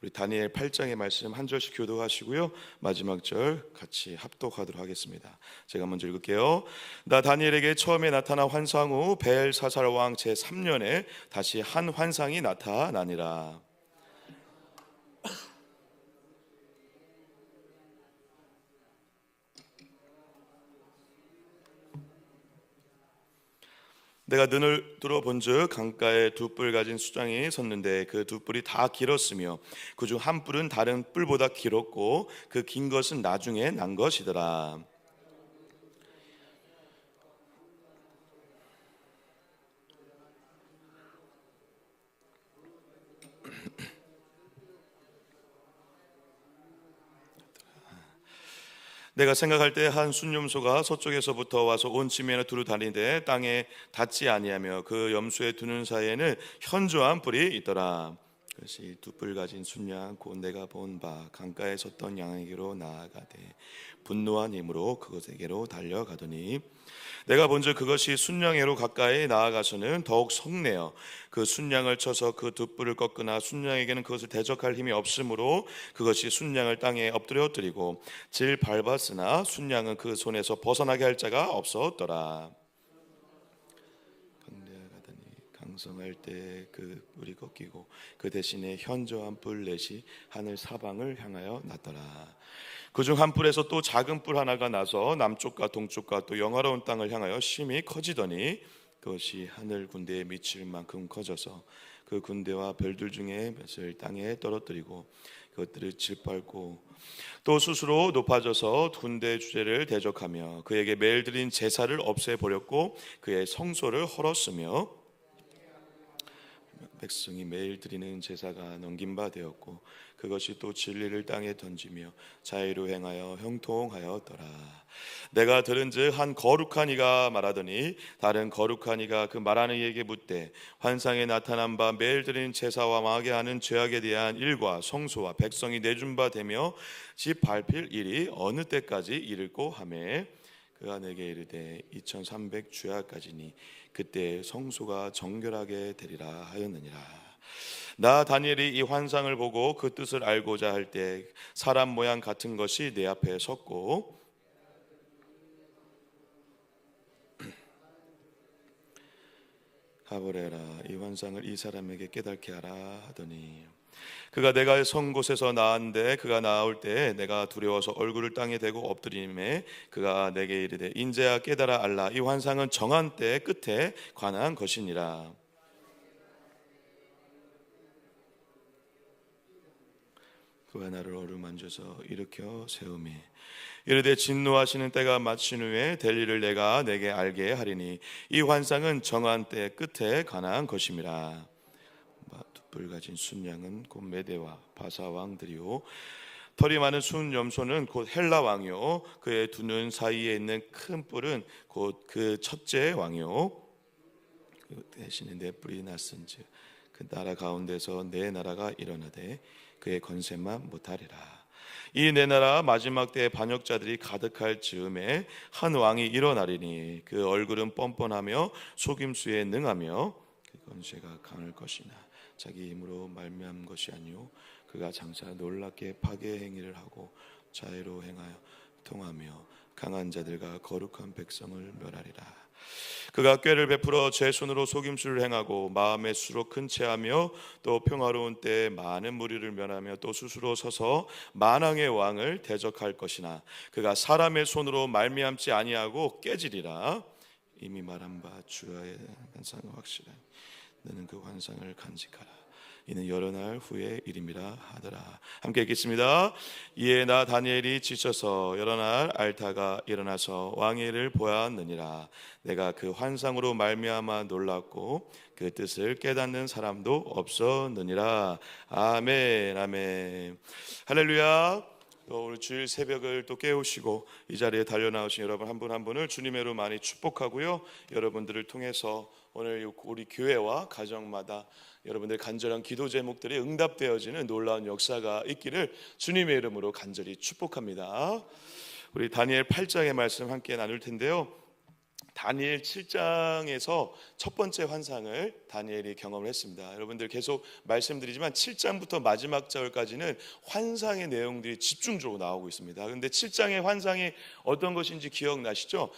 우리 다니엘 8장의 말씀 한 절씩 교도하시고요, 마지막 절 같이 합독하도록 하겠습니다. 제가 먼저 읽을게요. 나 다니엘에게 처음에 나타난 환상 후 벨사살 왕 제3년에 다시 한 환상이 나타나니라. 내가 눈을 들어본즉 강가에 두 뿔 가진 수장이 섰는데 그 두 뿔이 다 길었으며 그중 한 뿔은 다른 뿔보다 길었고 그 긴 것은 나중에 난 것이더라. 내가 생각할 때 한 순염소가 서쪽에서부터 와서 온 지면에 두루 다니되 땅에 닿지 아니하며 그 염소의 두 눈 사이에는 현저한 뿔이 있더라. 그것이 두 뿔 가진 순양 곧 내가 본 바 강가에 섰던 양에게로 나아가되 분노한 힘으로 그것에게로 달려가더니 내가 본즉 그것이 순양에로 가까이 나아가서는 더욱 성내어 그 순양을 쳐서 그 두 뿔을 꺾으나 순양에게는 그것을 대적할 힘이 없으므로 그것이 순양을 땅에 엎드려뜨리고 질 밟았으나 순양은 그 손에서 벗어나게 할 자가 없었더라. 강대하가더니 강성할 때 그 뿔이 꺾이고 그 대신에 현저한 뿔 넷이 하늘 사방을 향하여 났더라. 그중 한 뿔에서 또 작은 뿔 하나가 나서 남쪽과 동쪽과 또 영화로운 땅을 향하여 심히 커지더니 그것이 하늘 군대에 미칠 만큼 커져서 그 군대와 별들 중에 몇을 땅에 떨어뜨리고 그것들을 짓밟고 또 스스로 높아져서 군대 주제를 대적하며 그에게 매일 드린 제사를 없애버렸고 그의 성소를 헐었으며 백성이 매일 드리는 제사가 넘긴 바 되었고 그것이 또 진리를 땅에 던지며 자의로 행하여 형통하였더라. 내가 들은즉 한 거룩한 이가 말하더니 다른 거룩한 이가 그 말하는 이에게 묻되 환상에 나타난 바 매일 드리는 제사와 망하게 하는 죄악에 대한 일과 성소와 백성이 내준 바 되며 집 밟힐 일이 어느 때까지 이를꼬 하매 그가 내게 이르되 2300 주야까지니 그때 성소가 정결하게 되리라 하였느니라. 나 다니엘이 이 환상을 보고 그 뜻을 알고자 할 때 사람 모양 같은 것이 내 앞에 섰고 가보레라 이 환상을 이 사람에게 깨닫게 하라 하더니 그가 내가 선 곳에서 나왔는데 그가 나올 때 내가 두려워서 얼굴을 땅에 대고 엎드림에 그가 내게 이르되 인자야 깨달아 알라 이 환상은 정한 때 끝에 관한 것이니라. 그가 나를 어루만져서 일으켜 세우매 이르되 진노하시는 때가 마친 후에 될 일을 내가 내게 알게 하리니 이 환상은 정한 때 끝에 관한 것임이라. 뿔 가진 순양은 곧 메대와 바사 왕들이요 털이 많은 순염소는 곧 헬라 왕이요 그의 두 눈 사이에 있는 큰 뿔은 곧 그 첫째 왕이요 그 대신에 내 뿔이 났은즉 그 나라 가운데서 내 나라가 일어나되 그의 권세만 못하리라. 이 내 나라 마지막 때에 반역자들이 가득할 즈음에 한 왕이 일어나리니 그 얼굴은 뻔뻔하며 속임수에 능하며 그 권세가 강할 것이나 자기 힘으로 말미암은 것이 아니요 그가 장차 놀랍게 파괴 행위를 하고 자애로 행하여 통하며 강한 자들과 거룩한 백성을 멸하리라. 그가 꾀를 베풀어 제 손으로 속임수를 행하고 마음에 수로 큰 채하며 또 평화로운 때에 많은 무리를 면하며 또 스스로 서서 만왕의 왕을 대적할 것이나 그가 사람의 손으로 말미암지 아니하고 깨지리라. 이미 말한 바 주의 환상은 확실하니 너는 그 환상을 간직하라. 이는 여러 날 후의 일임이라 하더라. 함께 읽겠습니다. 이에 나 다니엘이 지쳐서 여러 날 앓다가 일어나서 왕의 일을 보았느니라. 내가 그 환상으로 말미암아 놀랐고 그 뜻을 깨닫는 사람도 없었느니라. 아멘 아멘 할렐루야. 오늘 주일 새벽을 또 깨우시고 이 자리에 달려나오신 여러분 한 분 한 분을 주님의로 많이 축복하고요, 여러분들을 통해서 오늘 우리 교회와 가정마다 여러분들 간절한 기도 제목들이 응답되어지는 놀라운 역사가 있기를 주님의 이름으로 간절히 축복합니다. 우리 다니엘 8장의 말씀 함께 나눌 텐데요, 다니엘 7장에서 첫 번째 환상을 다니엘이 경험을 했습니다. 여러분들 계속 말씀드리지만 7장부터 마지막 절까지는 환상의 내용들이 집중적으로 나오고 있습니다. 그런데 7장의 환상이 어떤 것인지 기억나시죠?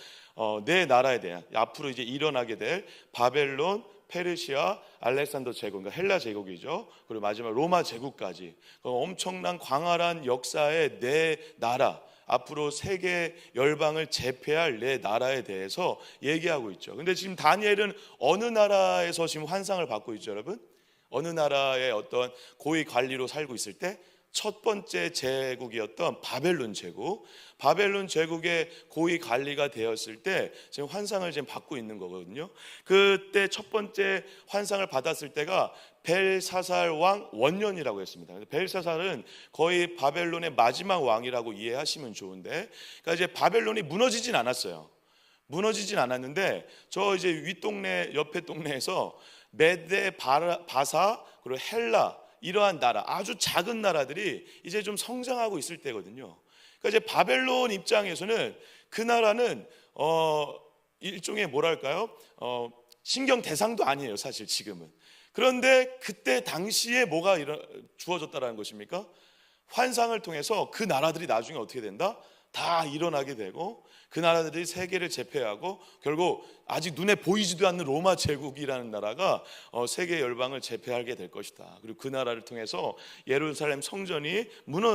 내 나라에 대한 앞으로 이제 일어나게 될 바벨론, 페르시아, 알렉산더 제국, 그러니까 헬라 제국이죠. 그리고 마지막 로마 제국까지 엄청난 광활한 역사의 내 나라, 앞으로 세계 열방을 제패할 내 나라에 대해서 얘기하고 있죠. 근데 지금 다니엘은 어느 나라에서 지금 환상을 받고 있죠, 여러분? 어느 나라의 어떤 고위 관리로 살고 있을 때 첫 번째 제국이었던 바벨론 제국, 바벨론 제국의 고위 관리가 되었을 때 지금 환상을 지금 받고 있는 거거든요. 그때 첫 번째 환상을 받았을 때가 벨사살 왕 원년이라고 했습니다. 벨사살은 거의 바벨론의 마지막 왕이라고 이해하시면 좋은데, 그러니까 이제 바벨론이 무너지진 않았어요. 무너지진 않았는데 저 이제 윗동네 옆에 동네에서 메데, 바사, 그리고 헬라, 이러한 나라, 아주 작은 나라들이 이제 좀 성장하고 있을 때거든요. 그러니까 이제 바벨론 입장에서는 그 나라는 일종의 뭐랄까요? 신경 대상도 아니에요, 사실 지금은. 그런데 그때 당시에 뭐가 주어졌다라는 것입니까? 환상을 통해서 그 나라들이 나중에 어떻게 된다? 다 일어나게 되고 그 나라들이 세계를 제패하고 결국 아직 눈에 보이지도 않는 로마 제국이라는 나라가 세계 열방을 제패하게 될 것이다. 그리고 그 나라를 통해서 예루살렘 성전이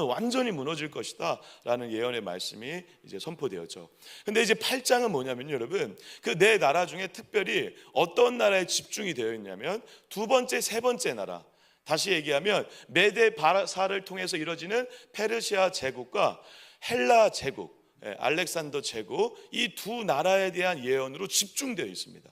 완전히 무너질 것이다 라는 예언의 말씀이 이제 선포되었죠. 근데 이제 8장은 뭐냐면요, 여러분, 그 네 나라 중에 특별히 어떤 나라에 집중이 되어 있냐면 두 번째, 세 번째 나라, 다시 얘기하면 메데 바사를 통해서 이루어지는 페르시아 제국과 헬라 제국, 알렉산더 제국, 이 두 나라에 대한 예언으로 집중되어 있습니다.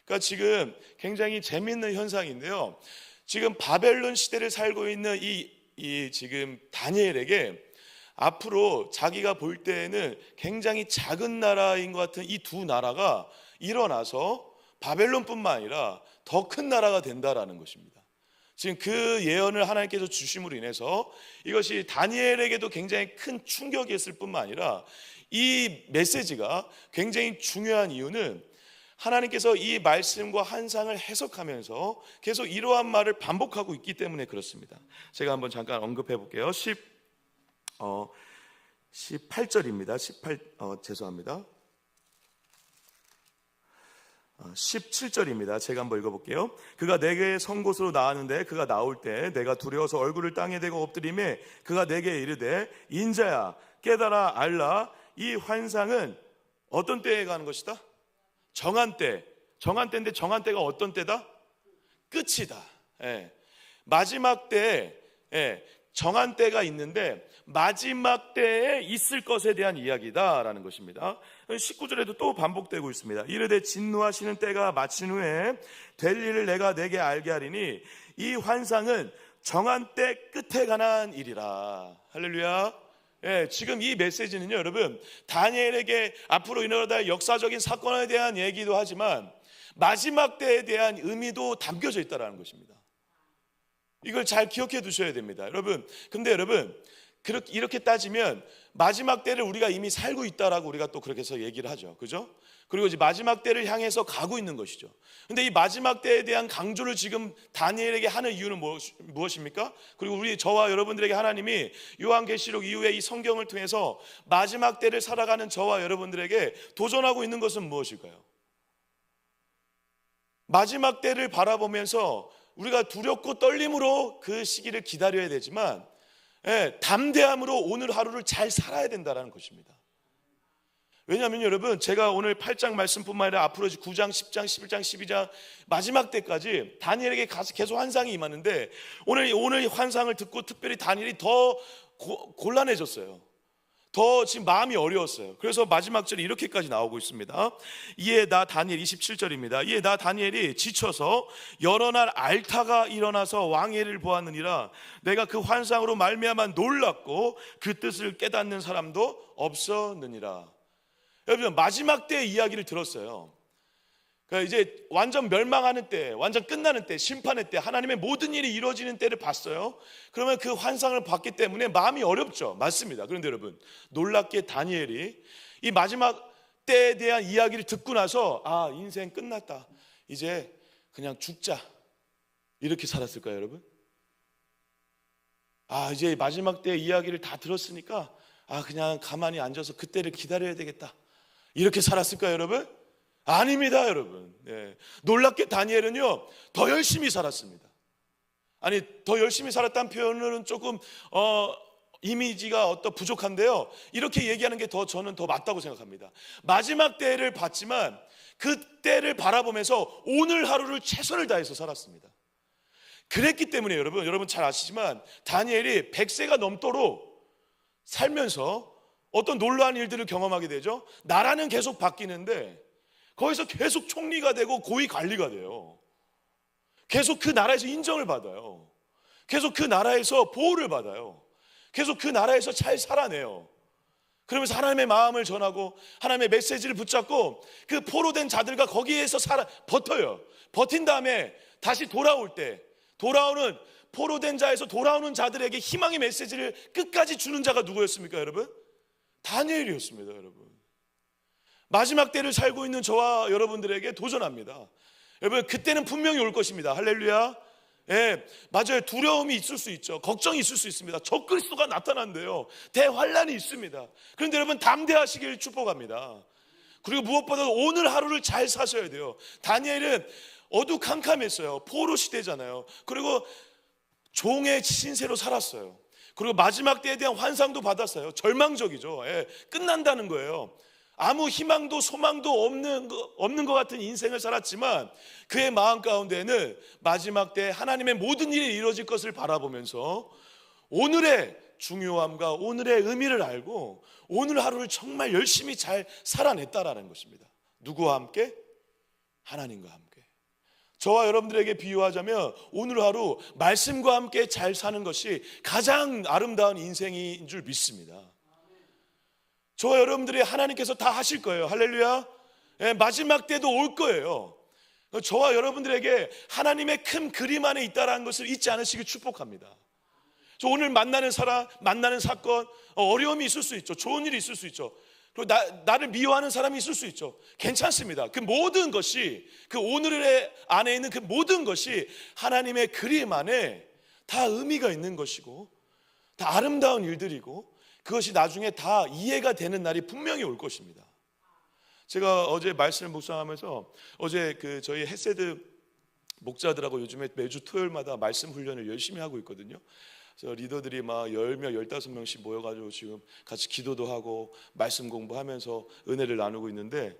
그러니까 지금 굉장히 재미있는 현상인데요, 지금 바벨론 시대를 살고 있는 이 지금 다니엘에게 앞으로 자기가 볼 때에는 굉장히 작은 나라인 것 같은 이 두 나라가 일어나서 바벨론뿐만 아니라 더 큰 나라가 된다라는 것입니다. 지금 그 예언을 하나님께서 주심으로 인해서 이것이 다니엘에게도 굉장히 큰 충격이었을 뿐만 아니라 이 메시지가 굉장히 중요한 이유는 하나님께서 이 말씀과 환상을 해석하면서 계속 이러한 말을 반복하고 있기 때문에 그렇습니다. 제가 한번 잠깐 언급해 볼게요. 18절입니다. 죄송합니다. 17절입니다. 제가 한번 읽어볼게요. 그가 내게 선 곳으로 나왔는데 그가 나올 때 내가 두려워서 얼굴을 땅에 대고 엎드리매 그가 내게 이르되 인자야 깨달아 알라, 이 환상은 어떤 때에 가는 것이다? 정한 때. 정한 때인데 정한 때가 어떤 때다? 끝이다. 마지막 때에 정한 때가 있는데 마지막 때에 있을 것에 대한 이야기다라는 것입니다. 19절에도 또 반복되고 있습니다. 이르되 진노하시는 때가 마친 후에 될 일을 내가 내게 알게 하리니 이 환상은 정한 때 끝에 관한 일이라. 할렐루야. 지금 이 메시지는요, 여러분, 다니엘에게 앞으로 일어날 역사적인 사건에 대한 얘기도 하지만 마지막 때에 대한 의미도 담겨져 있다는 것입니다. 이걸 잘 기억해 두셔야 됩니다, 여러분. 근데 여러분, 이렇게 따지면 마지막 때를 우리가 이미 살고 있다라고 우리가 또 그렇게 해서 얘기를 하죠, 그죠? 그리고 이제 마지막 때를 향해서 가고 있는 것이죠. 근데 이 마지막 때에 대한 강조를 지금 다니엘에게 하는 이유는 무엇입니까? 그리고 저와 여러분들에게 하나님이 요한계시록 이후에 이 성경을 통해서 마지막 때를 살아가는 저와 여러분들에게 도전하고 있는 것은 무엇일까요? 마지막 때를 바라보면서 우리가 두렵고 떨림으로 그 시기를 기다려야 되지만 담대함으로 오늘 하루를 잘 살아야 된다는 것입니다. 왜냐하면 여러분, 제가 오늘 8장 말씀뿐만 아니라 앞으로 9장, 10장, 11장, 12장 마지막 때까지 다니엘에게 계속 환상이 임하는데 오늘 환상을 듣고 특별히 다니엘이 더 곤란해졌어요. 더 지금 마음이 어려웠어요. 그래서 마지막 절이 이렇게까지 나오고 있습니다. 이에 나 다니엘, 27절입니다. 이에 나 다니엘이 지쳐서 여러 날 앓다가 일어나서 왕회를 보았느니라. 내가 그 환상으로 말미암아 놀랐고 그 뜻을 깨닫는 사람도 없었느니라. 여러분, 마지막 때의 이야기를 들었어요. 그러니까 이제 완전 멸망하는 때, 완전 끝나는 때, 심판의 때, 하나님의 모든 일이 이루어지는 때를 봤어요. 그러면 그 환상을 봤기 때문에 마음이 어렵죠. 맞습니다. 그런데 여러분, 놀랍게 다니엘이 이 마지막 때에 대한 이야기를 듣고 나서 아, 인생 끝났다, 이제 그냥 죽자, 이렇게 살았을까요, 여러분? 아, 이제 마지막 때 이야기를 다 들었으니까 아, 그냥 가만히 앉아서 그때를 기다려야 되겠다, 이렇게 살았을까요, 여러분? 아닙니다, 여러분. 네. 놀랍게 다니엘은요, 더 열심히 살았습니다. 아니, 더 열심히 살았다는 표현은 조금 이미지가 부족한데요, 이렇게 얘기하는 게 저는 더 맞다고 생각합니다. 마지막 때를 봤지만 그 때를 바라보면서 오늘 하루를 최선을 다해서 살았습니다. 그랬기 때문에 여러분 잘 아시지만 다니엘이 100세가 넘도록 살면서 어떤 놀라운 일들을 경험하게 되죠. 나라는 계속 바뀌는데 거기서 계속 총리가 되고 고위 관리가 돼요. 계속 그 나라에서 인정을 받아요. 계속 그 나라에서 보호를 받아요. 계속 그 나라에서 잘 살아내요. 그러면서 하나님의 마음을 전하고 하나님의 메시지를 붙잡고 그 포로된 자들과 거기에서 버텨요. 버틴 다음에 다시 돌아오는 포로된 자에서 돌아오는 자들에게 희망의 메시지를 끝까지 주는 자가 누구였습니까, 여러분? 다니엘이었습니다, 여러분. 마지막 때를 살고 있는 저와 여러분들에게 도전합니다. 여러분, 그때는 분명히 올 것입니다. 할렐루야. 예, 맞아요. 두려움이 있을 수 있죠. 걱정이 있을 수 있습니다. 적그리스도가 나타난대요. 대환란이 있습니다. 그런데 여러분, 담대하시길 축복합니다. 그리고 무엇보다도 오늘 하루를 잘 사셔야 돼요. 다니엘은 어두캄캄했어요. 포로 시대잖아요. 그리고 종의 신세로 살았어요. 그리고 마지막 때에 대한 환상도 받았어요. 절망적이죠. 예, 끝난다는 거예요. 아무 희망도 소망도 없는 것 같은 인생을 살았지만 그의 마음 가운데는 마지막 때 하나님의 모든 일이 이루어질 것을 바라보면서 오늘의 중요함과 오늘의 의미를 알고 오늘 하루를 정말 열심히 잘 살아냈다라는 것입니다. 누구와 함께? 하나님과 함께. 저와 여러분들에게 비유하자면 오늘 하루 말씀과 함께 잘 사는 것이 가장 아름다운 인생인 줄 믿습니다. 저와 여러분들이 하나님께서 다 하실 거예요. 할렐루야. 예, 마지막 때도 올 거예요. 저와 여러분들에게 하나님의 큰 그림 안에 있다는 것을 잊지 않으시길 축복합니다. 저 오늘 만나는 사람, 만나는 사건, 어려움이 있을 수 있죠. 좋은 일이 있을 수 있죠. 그리고 나를 미워하는 사람이 있을 수 있죠. 괜찮습니다. 그 모든 것이, 그 오늘의 안에 있는 그 모든 것이 하나님의 그림 안에 다 의미가 있는 것이고 다 아름다운 일들이고 그것이 나중에 다 이해가 되는 날이 분명히 올 것입니다. 제가 어제 말씀을 묵상하면서 어제 저희 헤세드 목자들하고 요즘에 매주 토요일마다 말씀 훈련을 열심히 하고 있거든요. 그래서 리더들이 막 10명, 15명씩 모여가지고 지금 같이 기도도 하고 말씀 공부하면서 은혜를 나누고 있는데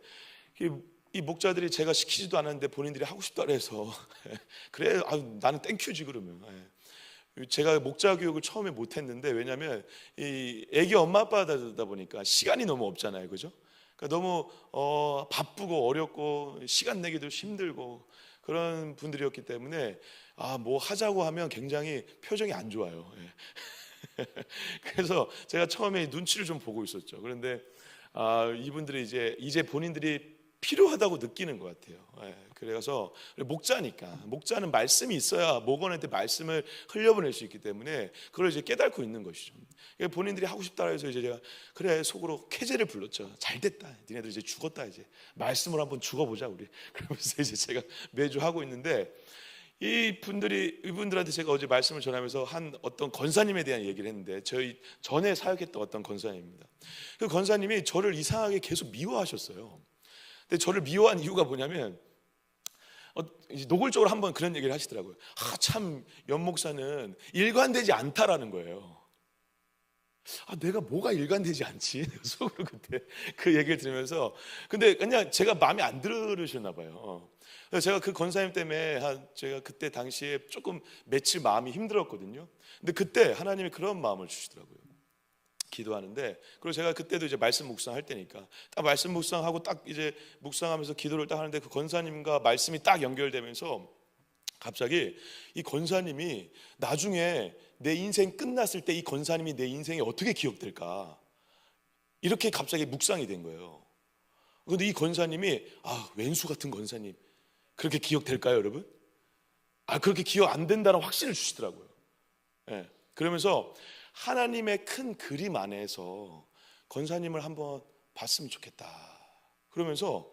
이 목자들이 제가 시키지도 않았는데 본인들이 하고 싶다 그래서 그래, 나는 땡큐지 그러면. 제가 목자 교육을 처음에 못했는데 왜냐하면 이 애기 엄마 아빠다 보니까 시간이 너무 없잖아요, 그죠? 그러니까 너무 바쁘고 어렵고 시간 내기도 힘들고 그런 분들이었기 때문에 뭐 하자고 하면 굉장히 표정이 안 좋아요. 그래서 제가 처음에 눈치를 좀 보고 있었죠. 그런데 이분들이 이제 본인들이 필요하다고 느끼는 것 같아요. 그래서 목자는 말씀이 있어야 목원한테 말씀을 흘려보낼 수 있기 때문에 그걸 이제 깨닫고 있는 것이죠. 본인들이 하고 싶다 해서 이제 제가 그래 속으로 쾌재를 불렀죠. 잘 됐다. 니네들 이제 죽었다. 이제 말씀으로 한번 죽어보자 우리. 그러면서 이제 제가 매주 하고 있는데 이분들한테 제가 어제 말씀을 전하면서 한 어떤 권사님에 대한 얘기를 했는데 저희 전에 사역했던 어떤 권사님입니다. 그 권사님이 저를 이상하게 계속 미워하셨어요. 근데 저를 미워한 이유가 뭐냐면 노골적으로 한번 그런 얘기를 하시더라고요. 참 연목사는 일관되지 않다라는 거예요. 내가 뭐가 일관되지 않지? 속으로 그때 그 얘기를 들으면서 근데 그냥 제가 마음에 안 들으셨나 봐요. 그래서 제가 그 권사님 때문에 제가 그때 당시에 조금 며칠 마음이 힘들었거든요. 근데 그때 하나님이 그런 마음을 주시더라고요. 기도하는데 그리고 제가 그때도 이제 말씀 묵상할 때니까 딱 말씀 묵상하고 딱 이제 묵상하면서 기도를 딱 하는데 그 권사님과 말씀이 딱 연결되면서 갑자기 이 권사님이 나중에 내 인생 끝났을 때 이 권사님이 내 인생에 어떻게 기억될까 이렇게 갑자기 묵상이 된 거예요. 그런데 이 권사님이 왼수 같은 권사님 그렇게 기억될까요, 여러분? 그렇게 기억 안 된다는 확신을 주시더라고요. 그러면서 하나님의 큰 그림 안에서 권사님을 한번 봤으면 좋겠다. 그러면서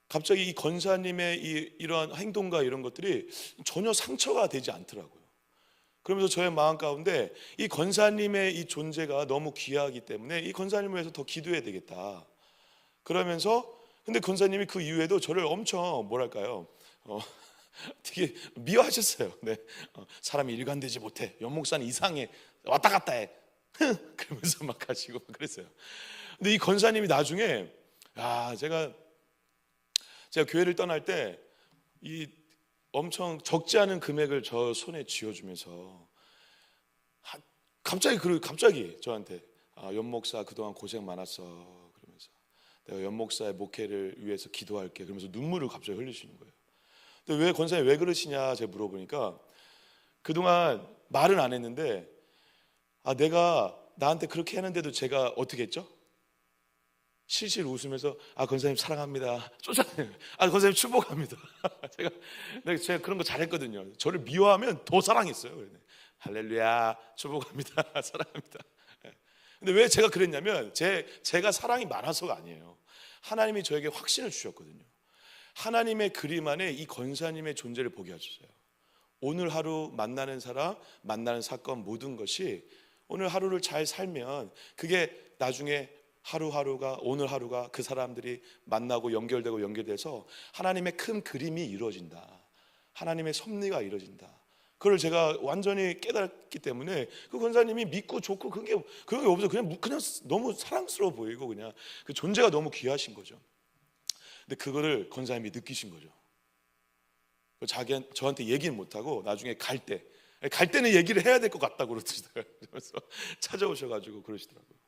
갑자기 이 권사님의 이러한 행동과 이런 것들이 전혀 상처가 되지 않더라고요. 그러면서 저의 마음 가운데 이 권사님의 이 존재가 너무 귀하기 때문에 이 권사님을 위해서 더 기도해야 되겠다. 그러면서 근데 권사님이 그 이후에도 저를 엄청 뭐랄까요, 되게 미워하셨어요. 네. 사람이 일관되지 못해, 연 목사는 이상해, 왔다 갔다 해 그러면서 막 하시고 그랬어요. 근데 이 권사님이 나중에 제가 교회를 떠날 때 이 엄청 적지 않은 금액을 저 손에 쥐어주면서 갑자기 저한테 연 목사 그동안 고생 많았어. 그러면서 내가 연 목사의 목회를 위해서 기도할게. 그러면서 눈물을 갑자기 흘리시는 거예요. 근데 왜 권사님 왜 그러시냐 제가 물어보니까 그동안 말은 안 했는데 내가 나한테 그렇게 했는데도 제가 어떻게 했죠? 실실 웃으면서 권사님 사랑합니다. 쫓아내요. 권사님 축복합니다. 제가 그런 거 잘했거든요. 저를 미워하면 더 사랑했어요. 할렐루야 축복합니다. 사랑합니다. 근데 왜 제가 그랬냐면 제가 사랑이 많아서가 아니에요. 하나님이 저에게 확신을 주셨거든요. 하나님의 그림 안에 이 권사님의 존재를 보게 해주세요. 오늘 하루 만나는 사람, 만나는 사건 모든 것이 오늘 하루를 잘 살면 그게 나중에 하루하루가 오늘 하루가 그 사람들이 만나고 연결돼서 하나님의 큰 그림이 이루어진다. 하나님의 섭리가 이루어진다. 그걸 제가 완전히 깨달았기 때문에 그 권사님이 믿고 좋고 그런 게 없어요. 그냥 너무 사랑스러워 보이고 그냥 그 존재가 너무 귀하신 거죠. 근데 그거를 권사님이 느끼신 거죠. 저한테 얘기는 못하고 나중에 갈 때는 얘기를 해야 될 것 같다고 그러시더라고요. 그래서 찾아오셔가지고 그러시더라고요.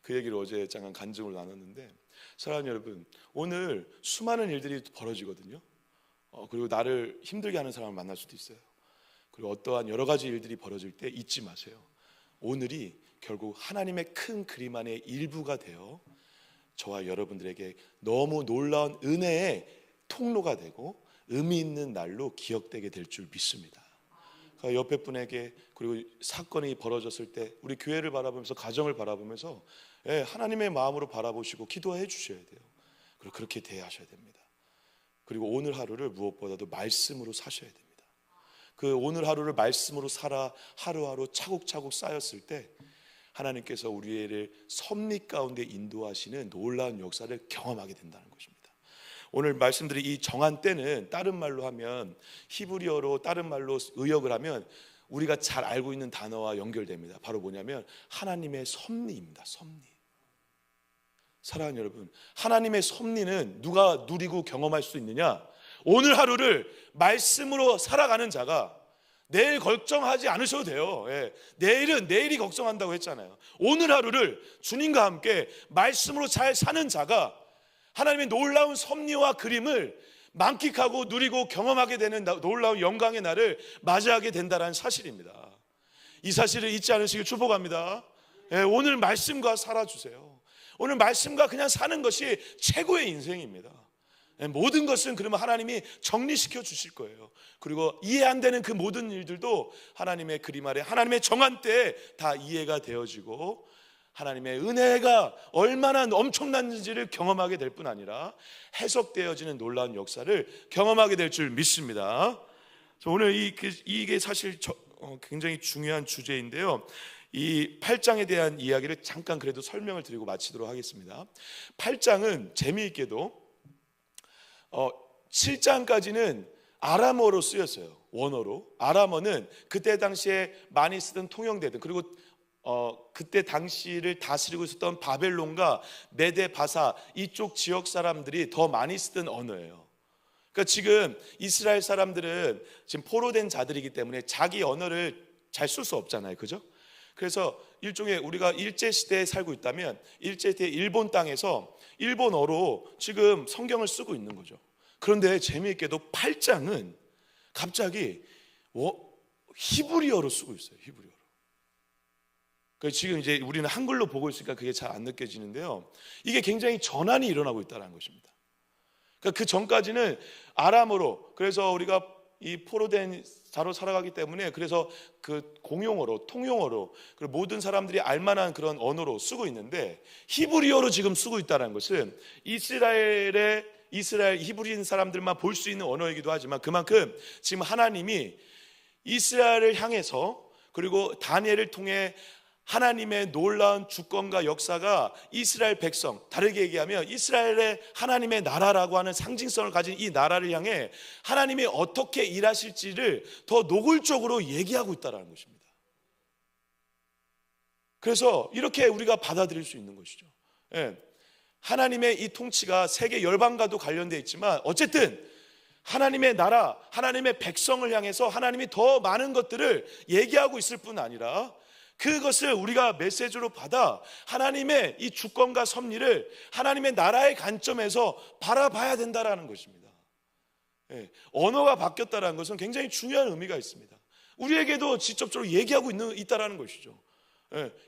그 얘기를 어제 잠깐 간증을 나눴는데, 사랑하는 여러분, 오늘 수많은 일들이 벌어지거든요. 그리고 나를 힘들게 하는 사람을 만날 수도 있어요. 그리고 어떠한 여러 가지 일들이 벌어질 때 잊지 마세요. 오늘이 결국 하나님의 큰 그림 안의 일부가 되어 저와 여러분들에게 너무 놀라운 은혜의 통로가 되고 의미 있는 날로 기억되게 될 줄 믿습니다. 옆에 분에게, 그리고 사건이 벌어졌을 때 우리 교회를 바라보면서, 가정을 바라보면서 하나님의 마음으로 바라보시고 기도해 주셔야 돼요. 그리고 그렇게 대하셔야 됩니다. 그리고 오늘 하루를 무엇보다도 말씀으로 사셔야 됩니다. 그 오늘 하루를 말씀으로 살아 하루하루 차곡차곡 쌓였을 때 하나님께서 우리를 섭리 가운데 인도하시는 놀라운 역사를 경험하게 된다는 것입니다. 오늘 말씀드린 이 정한 때는 다른 말로 하면, 히브리어로 다른 말로 의역을 하면 우리가 잘 알고 있는 단어와 연결됩니다. 바로 뭐냐면 하나님의 섭리입니다. 섭리. 사랑하는 여러분, 하나님의 섭리는 누가 누리고 경험할 수 있느냐? 오늘 하루를 말씀으로 살아가는 자가. 내일 걱정하지 않으셔도 돼요. 내일은 내일이 걱정한다고 했잖아요. 오늘 하루를 주님과 함께 말씀으로 잘 사는 자가 하나님의 놀라운 섭리와 그림을 만끽하고 누리고 경험하게 되는 놀라운 영광의 날을 맞이하게 된다는 사실입니다. 이 사실을 잊지 않으시길 축복합니다. 오늘 말씀과 살아주세요. 오늘 말씀과 그냥 사는 것이 최고의 인생입니다. 모든 것은 그러면 하나님이 정리시켜 주실 거예요. 그리고 이해 안 되는 그 모든 일들도 하나님의 그림 아래 하나님의 정한 때에 다 이해가 되어지고 하나님의 은혜가 얼마나 엄청난지를 경험하게 될 뿐 아니라 해석되어지는 놀라운 역사를 경험하게 될 줄 믿습니다. 오늘 이게 사실 굉장히 중요한 주제인데요. 이 8장에 대한 이야기를 잠깐 그래도 설명을 드리고 마치도록 하겠습니다. 8장은 재미있게도 7장까지는 아람어로 쓰였어요. 원어로. 아람어는 그때 당시에 많이 쓰던 통용되던, 그리고 그때 당시를 다스리고 있었던 바벨론과 메데 바사 이쪽 지역 사람들이 더 많이 쓰던 언어예요. 그러니까 지금 이스라엘 사람들은 지금 포로된 자들이기 때문에 자기 언어를 잘 쓸 수 없잖아요. 그죠? 그래서 일종의 우리가 일제시대에 살고 있다면 일제시대 일본 땅에서 일본어로 지금 성경을 쓰고 있는 거죠. 그런데 재미있게도 8장은 갑자기 히브리어로 쓰고 있어요. 히브리어로. 그러니까 지금 이제 우리는 한글로 보고 있으니까 그게 잘 안 느껴지는데요. 이게 굉장히 전환이 일어나고 있다는 것입니다. 그러니까 그 전까지는 아람어로, 그래서 우리가 이 포로된 자로 살아가기 때문에 그래서 그 공용어로, 통용어로, 그리고 모든 사람들이 알만한 그런 언어로 쓰고 있는데, 히브리어로 지금 쓰고 있다는 것은 이스라엘 히브리인 사람들만 볼 수 있는 언어이기도 하지만, 그만큼 지금 하나님이 이스라엘을 향해서, 그리고 다니엘을 통해 하나님의 놀라운 주권과 역사가 이스라엘 백성, 다르게 얘기하면 이스라엘의 하나님의 나라라고 하는 상징성을 가진 이 나라를 향해 하나님이 어떻게 일하실지를 더 노골적으로 얘기하고 있다는 것입니다. 그래서 이렇게 우리가 받아들일 수 있는 것이죠. 하나님의 이 통치가 세계 열방과도 관련되어 있지만, 어쨌든 하나님의 나라, 하나님의 백성을 향해서 하나님이 더 많은 것들을 얘기하고 있을 뿐 아니라, 그것을 우리가 메시지로 받아 하나님의 이 주권과 섭리를 하나님의 나라의 관점에서 바라봐야 된다는 것입니다. 언어가 바뀌었다는 것은 굉장히 중요한 의미가 있습니다. 우리에게도 직접적으로 얘기하고 있다는 것이죠.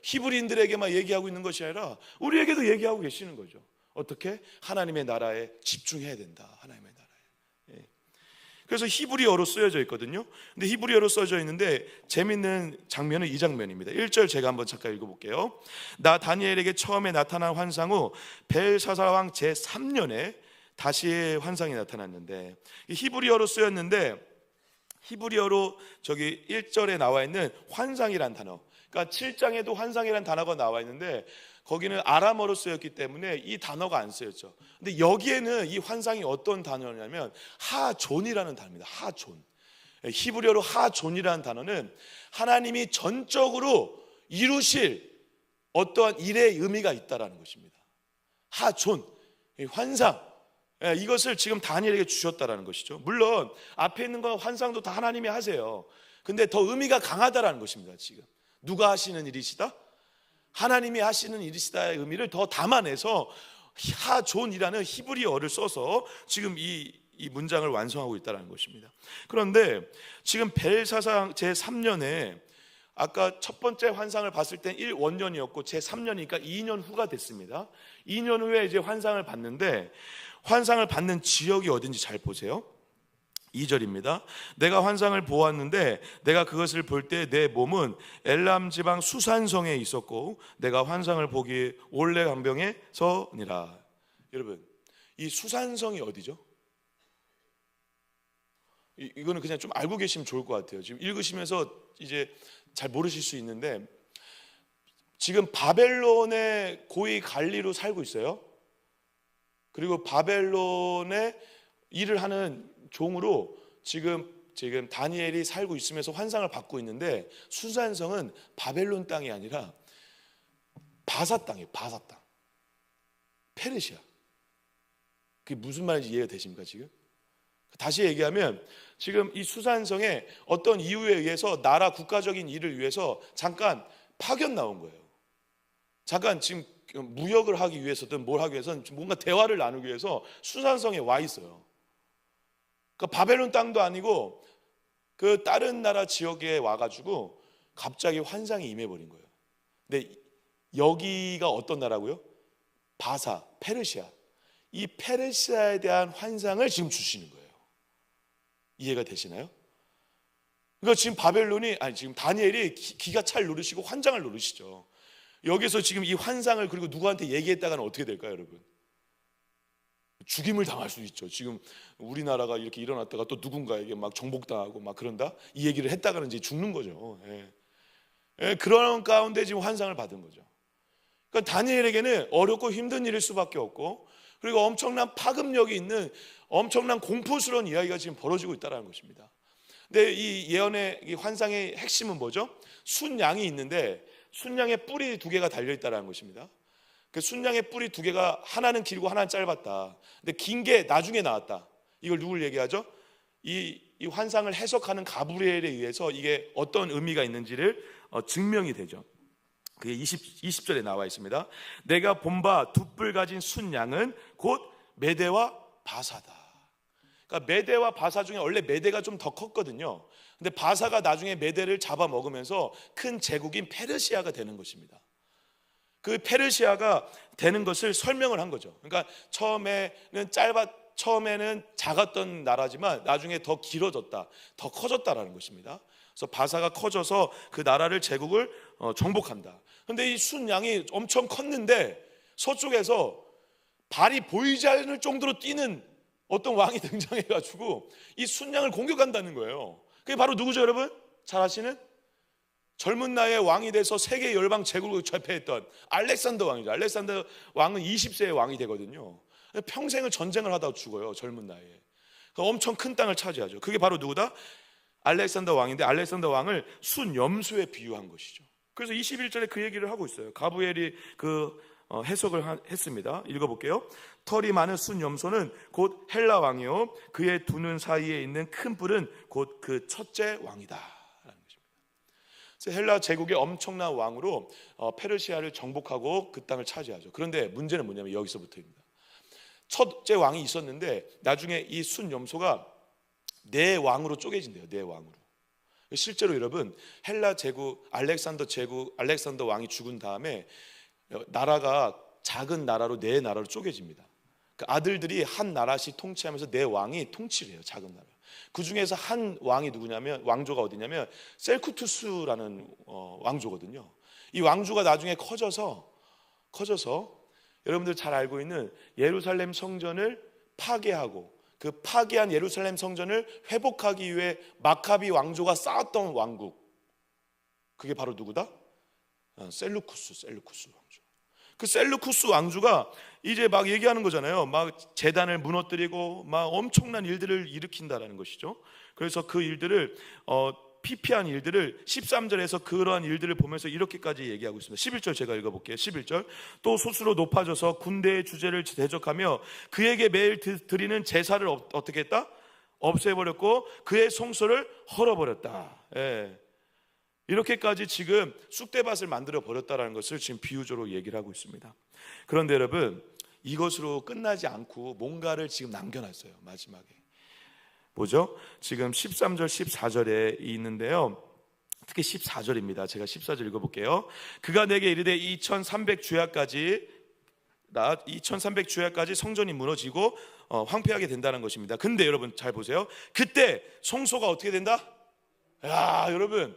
히브리인들에게만 얘기하고 있는 것이 아니라 우리에게도 얘기하고 계시는 거죠. 어떻게? 하나님의 나라에 집중해야 된다. 하나님의 나라에. 그래서 히브리어로 쓰여져 있거든요. 근데 히브리어로 써져 있는데 재밌는 장면은 이 장면입니다. 1절 제가 한번 잠깐 읽어볼게요. 나 다니엘에게 처음에 나타난 환상 후 벨사살 왕 제3년에 다시 환상이 나타났는데, 히브리어로 쓰였는데, 히브리어로 저기 1절에 나와 있는 환상이란 단어, 그러니까 7장에도 환상이란 단어가 나와 있는데 거기는 아람어로 쓰였기 때문에 이 단어가 안 쓰였죠. 근데 여기에는 이 환상이 어떤 단어냐면 하존이라는 단어입니다. 하존. 히브리어로 하존이라는 단어는 하나님이 전적으로 이루실 어떠한 일의 의미가 있다라는 것입니다. 하존, 환상. 이것을 지금 다니엘에게 주셨다라는 것이죠. 물론 앞에 있는 건 환상도 다 하나님이 하세요. 근데 더 의미가 강하다라는 것입니다. 지금 누가 하시는 일이시다? 하나님이 하시는 일이시다의 의미를 더 담아내서 하존이라는 히브리어를 써서 지금 이 문장을 완성하고 있다는 것입니다. 그런데 지금 벨사상 제3년에 아까 첫 번째 환상을 봤을 땐 1원년이었고 제3년이니까 2년 후가 됐습니다. 2년 후에 이제 환상을 봤는데, 환상을 받는 지역이 어딘지 잘 보세요. 2절입니다. 내가 환상을 보았는데 내가 그것을 볼 때 내 몸은 엘람 지방 수산성에 있었고 내가 환상을 보기 올레 강병에 서니라. 여러분, 이 수산성이 어디죠? 이거는 그냥 좀 알고 계시면 좋을 것 같아요. 지금 읽으시면서 이제 잘 모르실 수 있는데, 지금 바벨론의 고위 관리로 살고 있어요. 그리고 바벨론의 일을 하는 종으로 지금 다니엘이 살고 있으면서 환상을 받고 있는데, 수산성은 바벨론 땅이 아니라 바사 땅이에요. 바사 땅, 페르시아. 그게 무슨 말인지 이해가 되십니까? 지금 다시 얘기하면, 지금 이 수산성에 어떤 이유에 의해서 나라 국가적인 일을 위해서 잠깐 파견 나온 거예요. 잠깐 지금 무역을 하기 위해서든 뭘 하기 위해서는 뭔가 대화를 나누기 위해서 수산성에 와 있어요. 그러니까 바벨론 땅도 아니고 그 다른 나라 지역에 와가지고 갑자기 환상이 임해버린 거예요. 근데 여기가 어떤 나라고요? 바사, 페르시아. 이 페르시아에 대한 환상을 지금 주시는 거예요. 이해가 되시나요? 그러니까 지금 지금 다니엘이 기가 찰 노릇이고 환장을 노릇이죠. 여기서 지금 이 환상을 그리고 누구한테 얘기했다가는 어떻게 될까요, 여러분? 죽임을 당할 수 있죠. 지금 우리나라가 이렇게 일어났다가 또 누군가에게 막 정복당하고 막 그런다? 이 얘기를 했다가는 이제 죽는 거죠. 그런 가운데 지금 환상을 받은 거죠. 그러니까 다니엘에게는 어렵고 힘든 일일 수밖에 없고, 그리고 엄청난 파급력이 있는 엄청난 공포스러운 이야기가 지금 벌어지고 있다는 것입니다. 근데 이 예언의 이 환상의 핵심은 뭐죠? 순양이 있는데 순양의 뿔이 2개가 달려있다는 것입니다. 그 순양의 뿔이 2개가 하나는 길고 하나는 짧았다. 근데 긴 게 나중에 나왔다. 이걸 누굴 얘기하죠? 이 환상을 해석하는 가브리엘에 의해서 이게 어떤 의미가 있는지를 증명이 되죠. 그게 20절에 나와 있습니다. 내가 본 바 2뿔 가진 순양은 곧 메대와 바사다. 그러니까 메대와 바사 중에 원래 메대가 좀 더 컸거든요. 근데 바사가 나중에 메대를 잡아먹으면서 큰 제국인 페르시아가 되는 것입니다. 그 페르시아가 되는 것을 설명을 한 거죠. 그러니까 처음에는 처음에는 작았던 나라지만 나중에 더 길어졌다, 더 커졌다라는 것입니다. 그래서 바사가 커져서 그 나라를 제국을 정복한다. 그런데 이 순양이 엄청 컸는데 서쪽에서 발이 보이지 않을 정도로 뛰는 어떤 왕이 등장해가지고 이 순양을 공격한다는 거예요. 그게 바로 누구죠, 여러분? 잘 아시는? 젊은 나이에 왕이 돼서 세계 열방 제국을 제패했던 알렉산더 왕이죠. 알렉산더 왕은 20세에 왕이 되거든요. 평생을 전쟁을 하다가 죽어요, 젊은 나이에. 엄청 큰 땅을 차지하죠. 그게 바로 누구다? 알렉산더 왕인데, 알렉산더 왕을 순염소에 비유한 것이죠. 그래서 21절에 그 얘기를 하고 있어요. 가브리엘이 해석을 했습니다. 읽어볼게요. 털이 많은 순염소는 곧 헬라 왕이요, 그의 두 눈 사이에 있는 큰 뿔은 곧 그 첫째 왕이다 라는 것입니다. 그래서 헬라 제국의 엄청난 왕으로 페르시아를 정복하고 그 땅을 차지하죠. 그런데 문제는 뭐냐면 여기서부터입니다. 첫째 왕이 있었는데 나중에 이 순염소가 네 왕으로 쪼개진대요. 네 왕으로. 실제로 여러분, 헬라 제국 알렉산더 왕이 죽은 다음에 나라가 작은 나라로 네 나라로 쪼개집니다. 그 아들들이 한 나라씩 통치하면서 네 왕이 통치를 해요. 작은 나라. 그 중에서 한 왕이 누구냐면, 왕조가 어디냐면 셀쿠투스라는 왕조거든요. 이 왕조가 나중에 커져서 여러분들 잘 알고 있는 예루살렘 성전을 파괴하고 그 파괴한 예루살렘 성전을 회복하기 위해 마카비 왕조가 쌓았던 왕국, 그게 바로 누구다? 셀루쿠스 왕조. 그 셀루쿠스 왕조가 이제 막 얘기하는 거잖아요. 막 제단을 무너뜨리고 막 엄청난 일들을 일으킨다라는 것이죠. 그래서 그 일들을 피피한 일들을 13절에서 그러한 일들을 보면서 이렇게까지 얘기하고 있습니다. 11절 제가 읽어볼게요. 11절. 또 스스로 높아져서 군대의 주제를 대적하며 그에게 매일 드리는 제사를 어떻게 했다? 없애버렸고 그의 성소를 헐어버렸다. 예. 이렇게까지 지금 쑥대밭을 만들어 버렸다는 것을 지금 비유적으로 얘기를 하고 있습니다. 그런데 여러분, 이것으로 끝나지 않고 뭔가를 지금 남겨놨어요. 마지막에 뭐죠? 지금 13절 14절에 있는데요, 특히 14절입니다. 제가 14절 읽어볼게요. 그가 내게 이르되 2300 주야까지 성전이 무너지고 황폐하게 된다는 것입니다. 근데 여러분 잘 보세요. 그때 성소가 어떻게 된다? 야, 여러분,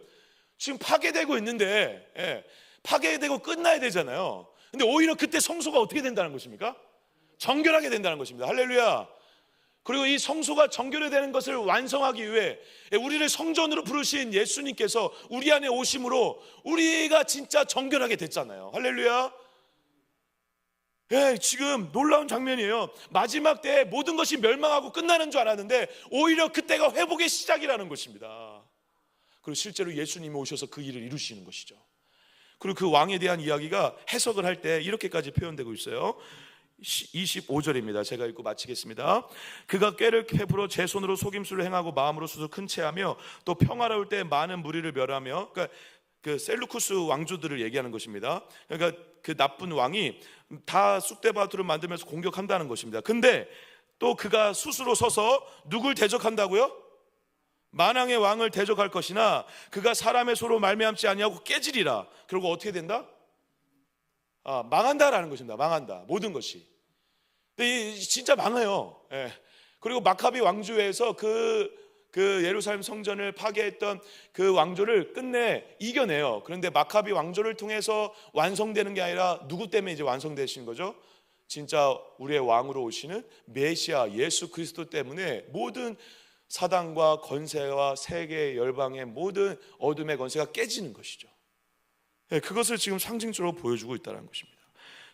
지금 파괴되고 있는데, 파괴되고 끝나야 되잖아요. 근데 오히려 그때 성소가 어떻게 된다는 것입니까? 정결하게 된다는 것입니다. 할렐루야. 그리고 이 성소가 정결되는 것을 완성하기 위해 우리를 성전으로 부르신 예수님께서 우리 안에 오심으로 우리가 진짜 정결하게 됐잖아요. 할렐루야. 지금 놀라운 장면이에요. 마지막 때에 모든 것이 멸망하고 끝나는 줄 알았는데 오히려 그때가 회복의 시작이라는 것입니다. 그리고 실제로 예수님이 오셔서 그 일을 이루시는 것이죠. 그리고 그 왕에 대한 이야기가 해석을 할 때 이렇게까지 표현되고 있어요. 25절입니다. 제가 읽고 마치겠습니다. 그가 꾀를 베풀어 제 손으로 속임수를 행하고 마음으로 수수 큰 채하며 또 평화로울 때 많은 무리를 멸하며, 그러니까 그 셀루쿠스 왕조들을 얘기하는 것입니다. 그러니까 그 나쁜 왕이 다 쑥대밭으로 만들면서 공격한다는 것입니다. 근데 또 그가 스스로 서서 누굴 대적한다고요? 만왕의 왕을 대적할 것이나 그가 사람의 소로 말미암지 아니하고 깨지리라. 그리고 어떻게 된다? 망한다라는 것입니다. 망한다. 모든 것이. 근데 진짜 망해요. 그리고 마카비 왕조에서 그 예루살렘 성전을 파괴했던 그 왕조를 끝내 이겨내요. 그런데 마카비 왕조를 통해서 완성되는 게 아니라 누구 때문에 이제 완성되신 거죠? 진짜 우리의 왕으로 오시는 메시아 예수 그리스도 때문에 모든 사단과 권세와 세계 열방의 모든 어둠의 권세가 깨지는 것이죠. 그것을 지금 상징적으로 보여주고 있다는 것입니다.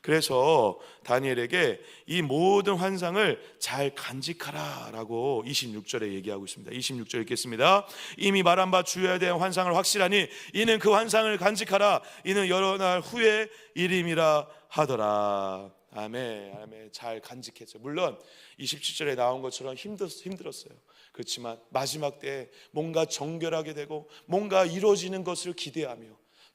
그래서 다니엘에게 이 모든 환상을 잘 간직하라 라고 26절에 얘기하고 있습니다. 26절 읽겠습니다. 이미 말한 바 주어야 될 환상을 확실하니 이는 그 환상을 간직하라. 이는 여러 날 후의 일임이라 하더라. 아멘. 아멘. 잘 간직했죠. 물론 27절에 나온 것처럼 힘들었어요. 그렇지만 마지막 때에 뭔가 정결하게 되고 뭔가 이루어지는 것을 기대하며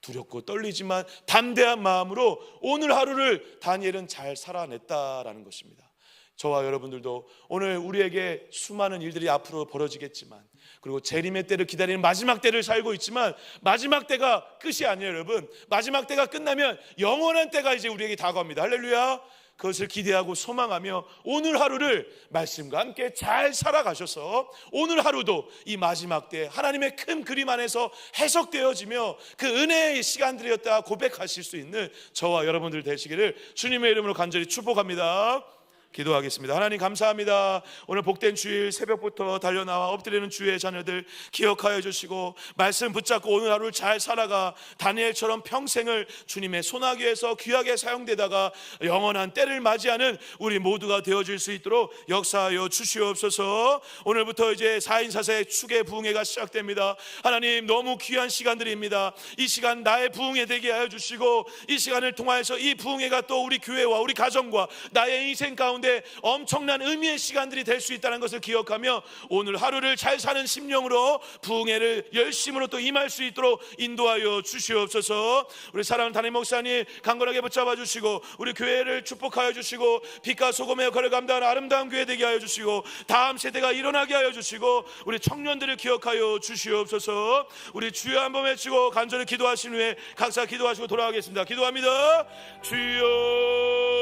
두렵고 떨리지만 담대한 마음으로 오늘 하루를 다니엘은 잘 살아냈다라는 것입니다. 저와 여러분들도 오늘 우리에게 수많은 일들이 앞으로 벌어지겠지만, 그리고 재림의 때를 기다리는 마지막 때를 살고 있지만 마지막 때가 끝이 아니에요. 여러분, 마지막 때가 끝나면 영원한 때가 이제 우리에게 다가옵니다. 할렐루야. 그것을 기대하고 소망하며 오늘 하루를 말씀과 함께 잘 살아가셔서 오늘 하루도 이 마지막 때 하나님의 큰 그림 안에서 해석되어지며 그 은혜의 시간들이었다 고백하실 수 있는 저와 여러분들 되시기를 주님의 이름으로 간절히 축복합니다. 기도하겠습니다. 하나님 감사합니다. 오늘 복된 주일 새벽부터 달려나와 엎드리는 주의 자녀들 기억하여 주시고 말씀 붙잡고 오늘 하루를 잘 살아가 다니엘처럼 평생을 주님의 손아귀에서 귀하게 사용되다가 영원한 때를 맞이하는 우리 모두가 되어질 수 있도록 역사하여 주시옵소서. 오늘부터 이제 4인 4세 축의 부흥회가 시작됩니다. 하나님 너무 귀한 시간들입니다. 이 시간 나의 부흥회 되게 하여 주시고 이 시간을 통하여서 이 부흥회가 또 우리 교회와 우리 가정과 나의 인생 가운데 엄청난 의미의 시간들이 될 수 있다는 것을 기억하며 오늘 하루를 잘 사는 심령으로 부흥회를 열심으로 또 임할 수 있도록 인도하여 주시옵소서. 우리 사랑하는 담임 목사님 강건하게 붙잡아 주시고 우리 교회를 축복하여 주시고 빛과 소금의 역할을 감당하는 아름다운 교회 되게 하여 주시고 다음 세대가 일어나게 하여 주시고 우리 청년들을 기억하여 주시옵소서. 우리 주여 한번 외치고 간절히 기도하신 후에 각자 기도하시고 돌아가겠습니다. 기도합니다. 주여